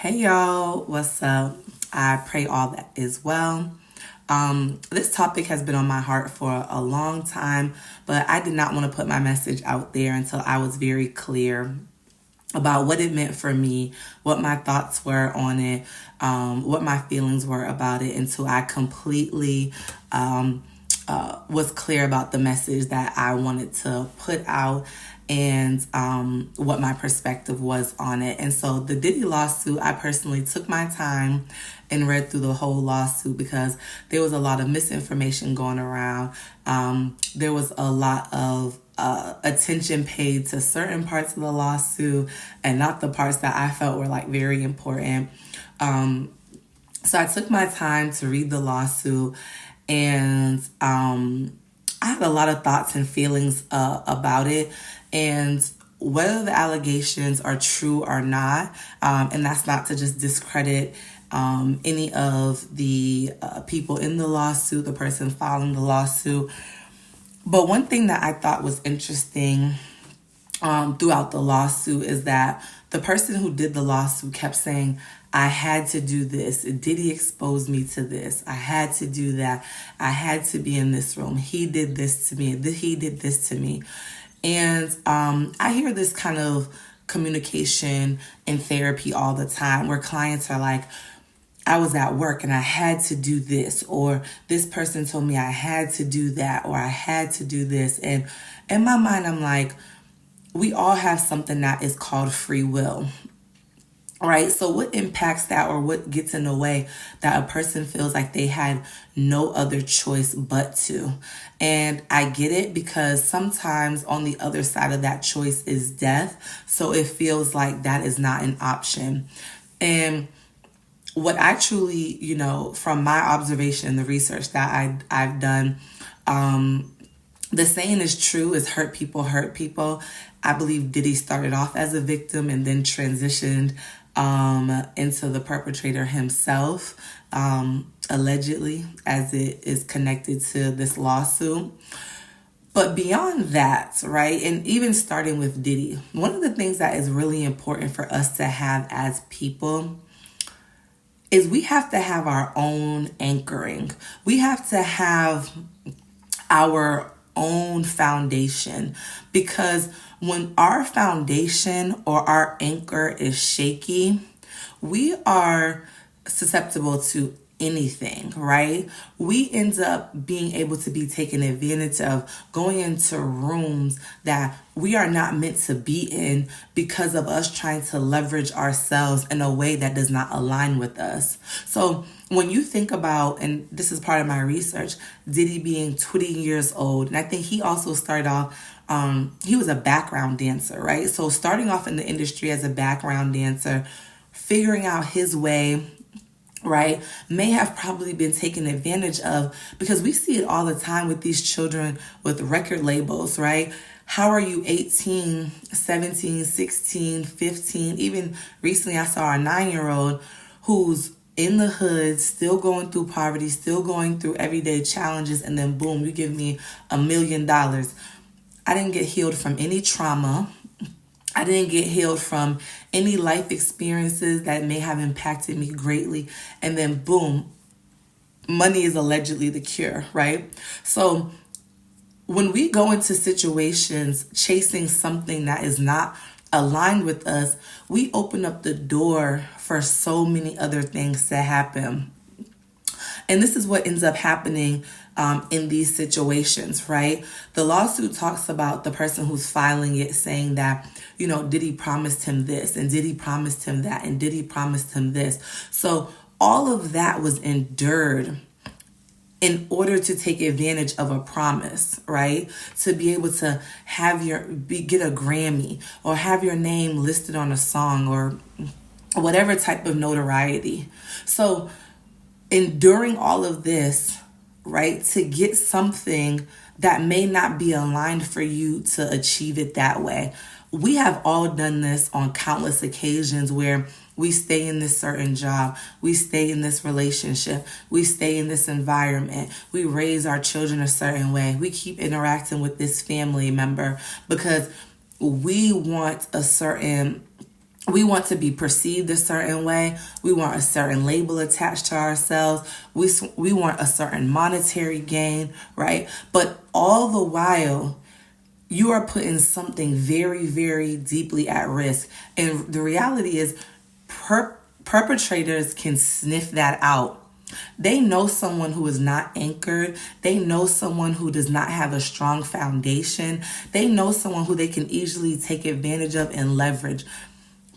Hey y'all, what's up? I pray all that is well. This topic has been on my heart for a long time, but I did not want to put my message out there until I was very clear about what it meant for me, what my thoughts were on it, what my feelings were about it, until I completely was clear about the message that I wanted to put out and what my perspective was on it. And so the Diddy lawsuit, I personally took my time and read through the whole lawsuit because there was a lot of misinformation going around. There was a lot of attention paid to certain parts of the lawsuit and not the parts that I felt were like very important. So I took my time to read the lawsuit, and I had a lot of thoughts and feelings about it, and whether the allegations are true or not. And that's not to just discredit any of the people in the lawsuit, the person filing the lawsuit. But one thing that I thought was interesting throughout the lawsuit is that the person who did the lawsuit kept saying, I had to do this. Diddy exposed me to this. I had to do that. I had to be in this room. He did this to me. He did this to me. And I hear this kind of communication in therapy all the time where clients are like, I was at work and I had to do this, or this person told me I had to do that, or I had to do this. And in my mind, I'm like, we all have something that is called free will, right? So what impacts that, or what gets in the way that a person feels like they had no other choice but to? And I get it, because sometimes on the other side of that choice is death. So it feels like that is not an option. And what I truly, from my observation and the research that I've done, the saying is true, is hurt people hurt people. I believe Diddy started off as a victim and then transitioned into the perpetrator himself, allegedly, as it is connected to this lawsuit. But beyond that, right, and even starting with Diddy, one of the things that is really important for us to have as people is we have to have our own anchoring. We have to have our own foundation, because when our foundation or our anchor is shaky, we are susceptible to anything, right? We end up being able to be taken advantage of, going into rooms that we are not meant to be in because of us trying to leverage ourselves in a way that does not align with us. So when you think about, and this is part of my research, Diddy being 20 years old, and I think he also started off, he was a background dancer, right? So starting off in the industry as a background dancer, figuring out his way, right, may have probably been taken advantage of, because we see it all the time with these children with record labels, right? How are you 18, 17, 16, 15? Even recently I saw a 9-year-old who's in the hood, still going through poverty, still going through everyday challenges, and then boom, you give me $1 million. I didn't get healed from any trauma. I didn't get healed from any life experiences that may have impacted me greatly. And then boom, money is allegedly the cure, right? So when we go into situations chasing something that is not aligned with us, we open up the door for so many other things to happen. And this is what ends up happening in these situations, right? The lawsuit talks about the person who's filing it saying that, Diddy promised him this, and Diddy promised him that, and Diddy promised him this. So all of that was endured in order to take advantage of a promise, right? To be able to have get a Grammy, or have your name listed on a song, or whatever type of notoriety. So enduring all of this, right, to get something that may not be aligned for you to achieve it that way. We have all done this on countless occasions where we stay in this certain job, we stay in this relationship, we stay in this environment, we raise our children a certain way, we keep interacting with this family member because we want a certain We want to be perceived a certain way. We want a certain label attached to ourselves. We want a certain monetary gain, right? But all the while, you are putting something very, very deeply at risk. And the reality is, perpetrators can sniff that out. They know someone who is not anchored. They know someone who does not have a strong foundation. They know someone who they can easily take advantage of and leverage.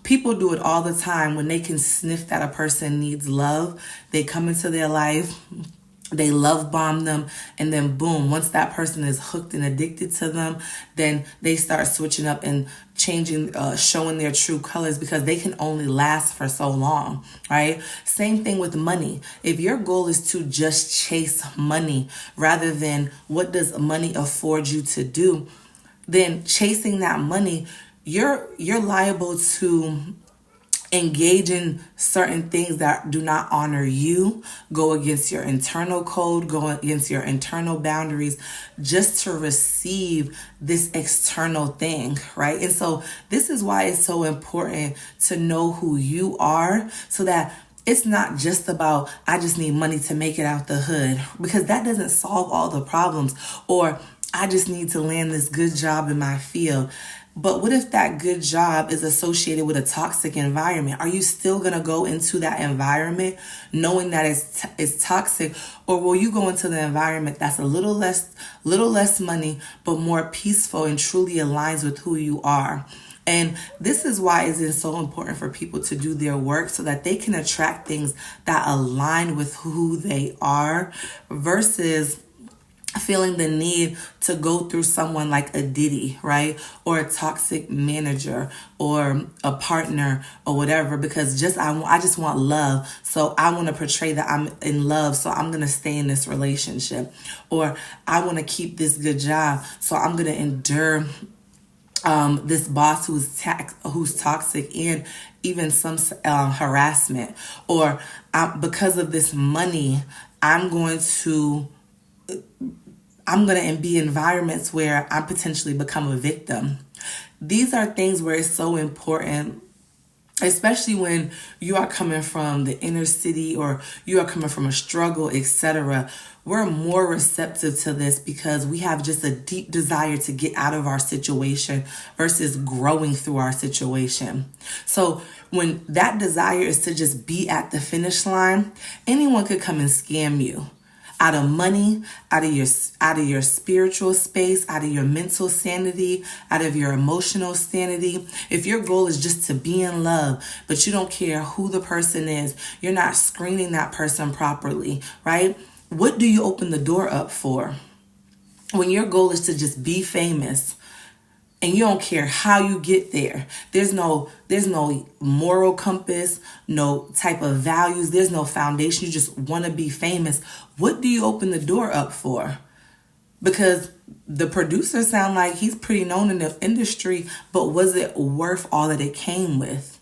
People do it all the time when they can sniff that a person needs love. They come into their life, they love bomb them, and then boom, once that person is hooked and addicted to them, then they start switching up and changing, showing their true colors, because they can only last for so long, right? Same thing with money. If your goal is to just chase money rather than what does money afford you to do, then chasing that money, you're liable to engage in certain things that do not honor you, go against your internal code, go against your internal boundaries, just to receive this external thing, right? And so this is why it's so important to know who you are, so that it's not just about, I just need money to make it out the hood, because that doesn't solve all the problems. Or I just need to land this good job in my field. But what if that good job is associated with a toxic environment? Are you still going to go into that environment knowing that it's toxic? Or will you go into the environment that's a little less money, but more peaceful and truly aligns with who you are? And this is why it's so important for people to do their work, so that they can attract things that align with who they are, versus feeling the need to go through someone like a Diddy, right? Or a toxic manager or a partner or whatever, because I just want love. So I want to portray that I'm in love. So I'm going to stay in this relationship. Or I want to keep this good job. So I'm going to endure this boss who's toxic, and even some harassment. Or because of this money, I'm going to be in environments where I potentially become a victim. These are things where it's so important, especially when you are coming from the inner city or you are coming from a struggle, etc. We're more receptive to this because we have just a deep desire to get out of our situation versus growing through our situation. So when that desire is to just be at the finish line, anyone could come and scam you out of money, out of your spiritual space, out of your mental sanity, out of your emotional sanity. If your goal is just to be in love, but you don't care who the person is, you're not screening that person properly, right? What do you open the door up for? When your goal is to just be famous, and you don't care how you get there. There's no moral compass, no type of values. There's no foundation. You just want to be famous. What do you open the door up for? Because the producer sound like he's pretty known in the industry, but was it worth all that it came with?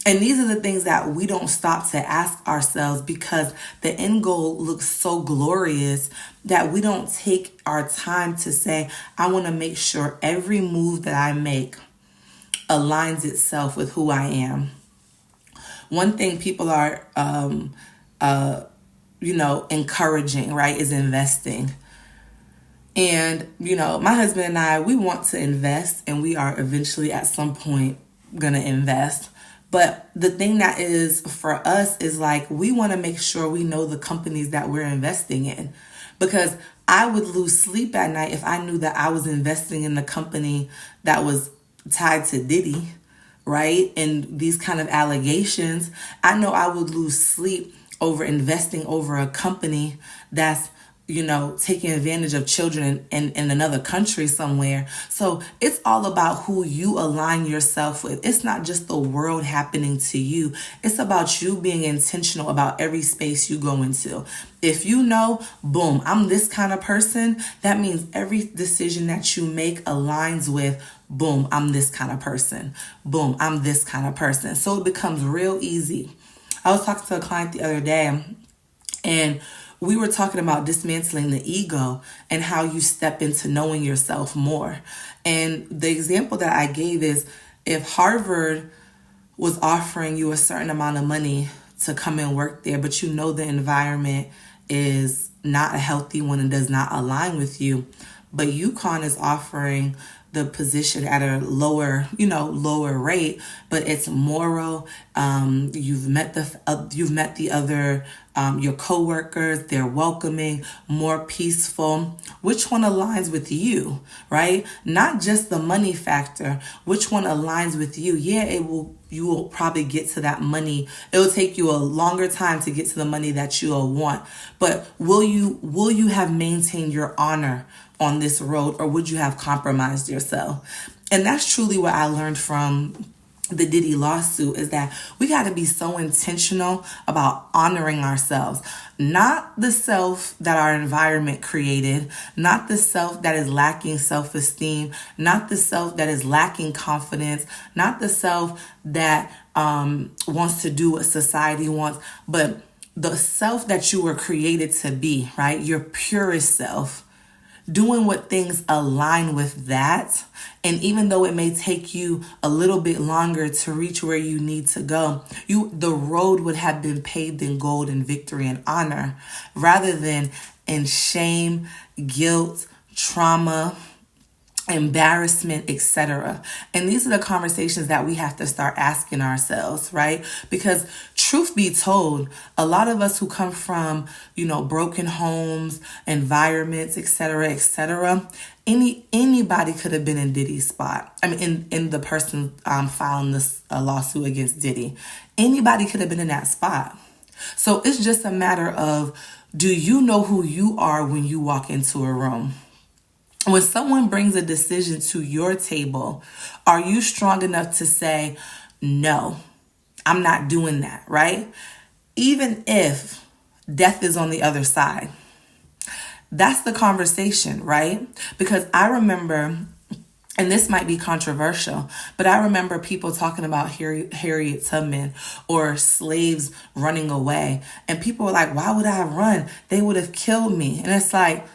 And these are the things that we don't stop to ask ourselves, because the end goal looks so glorious that we don't take our time to say, I want to make sure every move that I make aligns itself with who I am. One thing people are, encouraging, right, is investing. And, my husband and I, we want to invest, and we are eventually at some point going to invest. But the thing that is for us is like, we want to make sure we know the companies that we're investing in, because I would lose sleep at night if I knew that I was investing in the company that was tied to Diddy, right? And these kind of allegations. I know I would lose sleep over investing over a company that's taking advantage of children in another country somewhere. So it's all about who you align yourself with. It's not just the world happening to you. It's about you being intentional about every space you go into. If you know, boom, I'm this kind of person, that means every decision that you make aligns with, boom, I'm this kind of person. Boom, I'm this kind of person. So it becomes real easy. I was talking to a client the other day, and we were talking about dismantling the ego and how you step into knowing yourself more. And the example that I gave is, if Harvard was offering you a certain amount of money to come and work there, but you know the environment is not a healthy one and does not align with you, but UConn is offering the position at a lower rate, but it's moral. You've met the other, your coworkers. They're welcoming, more peaceful. Which one aligns with you, right? Not just the money factor. Which one aligns with you? Yeah, you will probably get to that money. It will take you a longer time to get to the money that you'll want. But will you have maintained your honor on this road, or would you have compromised yourself? And that's truly what I learned from the Diddy lawsuit, is that we got to be so intentional about honoring ourselves, not the self that our environment created, not the self that is lacking self-esteem, not the self that is lacking confidence, not the self that wants to do what society wants, but the self that you were created to be, right? Your purest self. Doing what things align with that. And even though it may take you a little bit longer to reach where you need to go, the road would have been paved in gold and victory and honor, rather than in shame, guilt, trauma, embarrassment, etc. And these are the conversations that we have to start asking ourselves, right? Because truth be told, a lot of us who come from, broken homes, environments, etc., anybody could have been in Diddy's spot. I mean, in the person filing this lawsuit against Diddy, anybody could have been in that spot. So it's just a matter of, do you know who you are when you walk into a room? When someone brings a decision to your table, are you strong enough to say, no, I'm not doing that, right? Even if death is on the other side. That's the conversation, right? Because I remember, and this might be controversial, but I remember people talking about Harriet Tubman or slaves running away. And people were like, why would I run? They would have killed me. And it's like,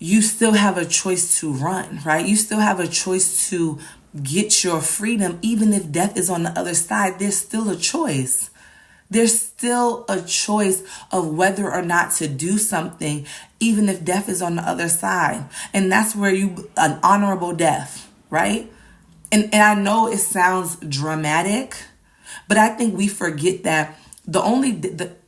you still have a choice to run, right? You still have a choice to get your freedom. Even if death is on the other side, there's still a choice. There's still a choice of whether or not to do something, even if death is on the other side. And that's where an honorable death, right? And I know it sounds dramatic, but I think we forget that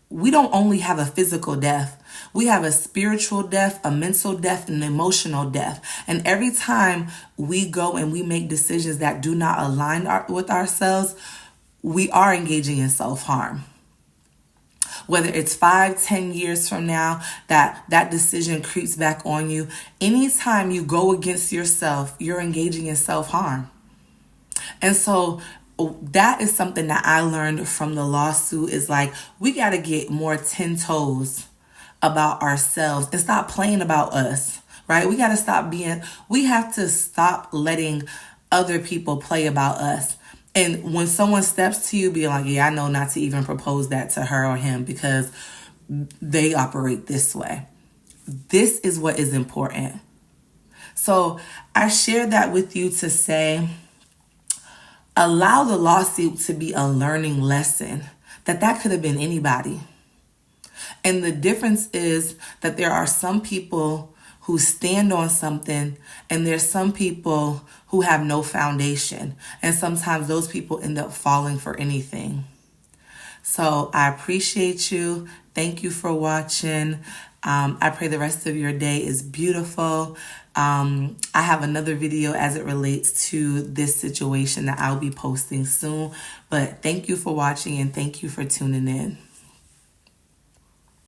we don't only have a physical death. We have a spiritual death, a mental death, and an emotional death. And every time we go and we make decisions that do not align with ourselves, we are engaging in self-harm. Whether it's 5-10 years from now that decision creeps back on you, anytime you go against yourself, you're engaging in self-harm. And so that is something that I learned from the lawsuit, is like, we got to get more 10 toes about ourselves and stop playing about us, right? We have to stop letting other people play about us. And when someone steps to you, be like, yeah, I know not to even propose that to her or him because they operate this way. This is what is important. So I share that with you to say, allow the lawsuit to be a learning lesson, that could have been anybody. And the difference is that there are some people who stand on something, and there's some people who have no foundation. And sometimes those people end up falling for anything. So I appreciate you. Thank you for watching. I pray the rest of your day is beautiful. I have another video as it relates to this situation that I'll be posting soon. But thank you for watching, and thank you for tuning in.